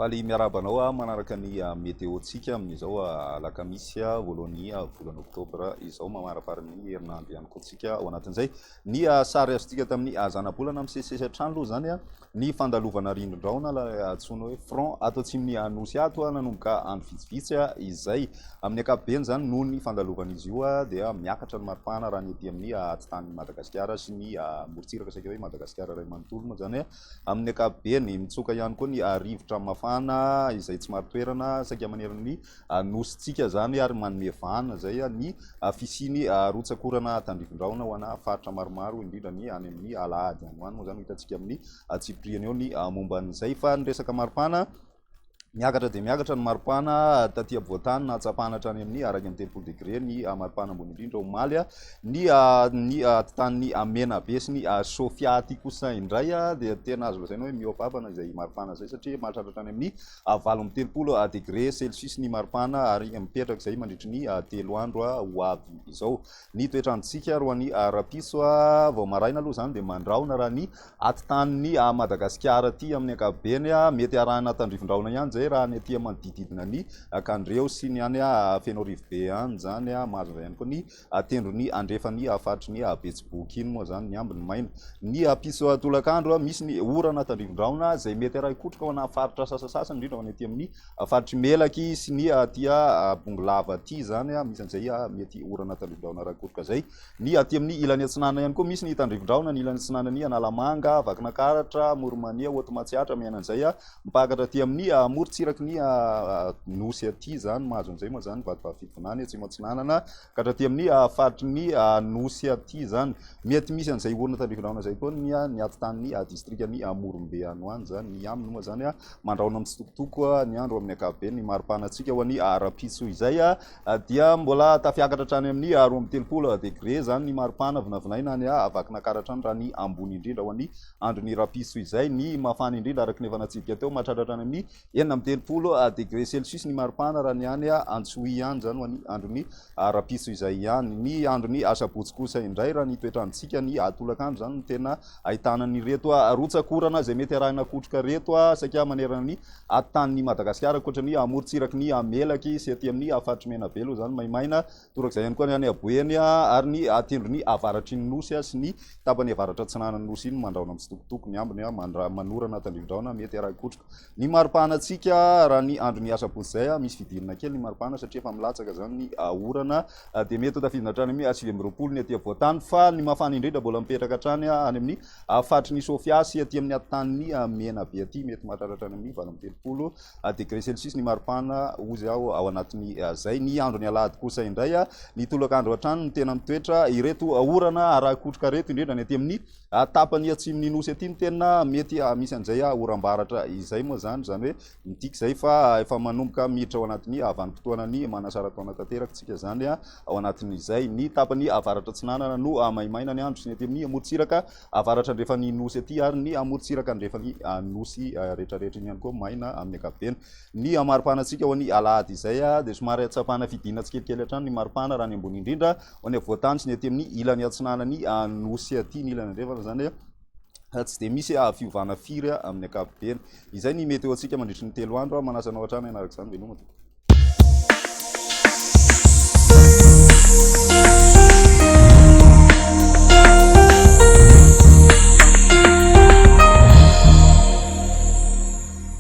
faly miarabanao manaraka ny météo-tsika amin'izao alakamisy voalohan'ny volana oktobra izao mamaraparany herinandro ihany koa tsika ao anatin'izay ny sary azontsika tamin'ny zana-bolana misesisy-trano aloha zany ny fandalovana rindron-drahona antsoina hoe front ato atsimon'ny nosy ato nanomboka andro vitsivitsy izay amin'ny ankapobeny zany noho ny fandalovana izy io dia miakatra ny maripana raha ny ety amin'ny antitanin'ny Madagasikara sy ny morontsiraka saika hoe Madagasikara ray manontolo moa zany amin'ny ankapobeny mitsoka ihany koa ny rivotra mafana izay tsy maro toerana saika maneran'ny nositsika zany ary manome vahana zay ny fisiny rotsakorana tandrivon-drahona ho ana faritra maromaro indrindra ny any amin'ny Alahady any hoany moa zany hitantsika amin'ny tsipriany eo ny momban'izay fa ny resaka maripana miakatra dia miakatra ny maripana taty Ampovoatany na Antsapana hatrany amin'ny araky amin'ny 30 degré ny maripana ambony indrindra omaly ny antitanin'ny Menabe sy ny Sofia aty kosa indray dia tena azo lazaina hoe mihoapapana izay maripana zay satria mahatratra hatrany amin'ny 30 degré celsius ny maripana ary mipetraka izay mandritry ny 3 andro ho avy izao ny toetrandrontsika roan'ny rapiso vao maraina aloha zany dia mandraona raha ny antitanin'ny Madagasikara aty amin'ny ankapobeny mety arahana tandrivon-drahona ihany zay raha ny aty manodididina ny Kandreo sy ny any Fenorive any zany mahazo ihany koa ny tendrony andrefany faritry ny Betsiboky iny moa zany ny ambiny maina ny piso tolakandro misy ny orana tandrivon-drahona zay mety araha ikotroka ho ana faritra sasasasany indrindra ho any aty amin'ny faritry Melaky sy ny tia Bongolava aty zany misy an'izay mety orana tandrivon-drahona araha ikotroka zay ny aty amin'ny ilany atsinana ihany koa misy ny tandrivon-drahona ny ilany atsinana ny Analamanga Vakinakaratra Morimania Hotomatsiatra miainan'izay mipakatra aty amin'ny morontsiraky ny nosy aty zany mahazo an'izay moa zany vatovavitonany atsimo atsinanana ka hatraty amin'ny faritry ny nosy aty zany mety misy an'izay orana tandrivon-drahona zay koa ny antitanin'ny distrikany Morombe any hoany zany ny aminy moa zany mandraona mitsitokotoko ny andro amin'ny ankapobeny ny maripanatsika ho an'ny rapiso izay dia mbola tafiakatra hatrany amin'ny 12 degré zany ny maripana vinavinaina any Vakinakaratra any raha ny ambony indrindra ho an'ny andron'ny rapiso izay ny mafana indrindra araky ny efa natsidika teo mahatratra hatrany amin'ny 30 degré celsius ny maripana raha ny any Antsohi any zany ho an'ny andron'ny rapiso izay ihany ny andron'ny sabotsy kosa indray raha ny toetrandrontsika ny tolakandro zany tena ahitana ny reto rotsakorana zay mety arahina kotroka reto saika maneran'ny tanin'ny Madagasikara ankoatran'ny morontsiraky ny Melaky sy aty amin'ny faritry Menabe aloha zany maimaina torak'izay ihany koa ny any Aboeny ary ny tendrony avaratry ny nosy sy ny tapany avaratra atsinanany nosy iny mandraona mitsitokotoko ny ambiny manorana tandrivon-drahona mety araha ikotroka ny maripanatsika raha ny andron'ny sabotsy zay misy fidinina kely ny maripana satria efa milatsaka zany ny orana dia mety ho tafidina hatrany amin'ny 9 ny aty Ampovoatany fa ny mafana indrindra mbola mipetraka hatrany any amin'ny faritry ny Sofia sy aty amin'ny antitaniny Menabe aty mety mahatratra hatrany amin'ny 30 degré celsius ny maripana ozy ao anatin'ny zay ny andron'ny Alahady kosa indray ny tolakandro hatrany ny tena mitoetra ireto orana araha kotroka reto indrindra ny aty amin'ny tapany atsimon'ny nosy aty ny tena mety misy an'izay oram-baratra izay moa zany hoe mitika zay fa efa manomboka miditra ao anatin'ny vanim-potoanany manasara taona tanteraky tsika zany ao anatin'izay ny tapany avaratra atsinanana no maimaina ny andro sy ny aty amin'ny morontsiraka avaratra andrefan'ny nosy aty ary ny morontsiraka andrefan'ny nosy rehetrarehetra iny ihany koa maina amin'ny ankapobeny ny maripanatsika ho an'ny Alahady izay dia somary atsapana fidina tsikelikely hatrany ny maripana raha ny ambony indrindra ho any Ampovoatany sy ny aty amin'ny ilany atsinanany nosy aty ny ilany andrefana zany tsy dia misy fiovana firy amin'ny ankapobeny izay ny météo-tsika mandritry ny 3 andro manasanao hatrany ianaraka izany velomana.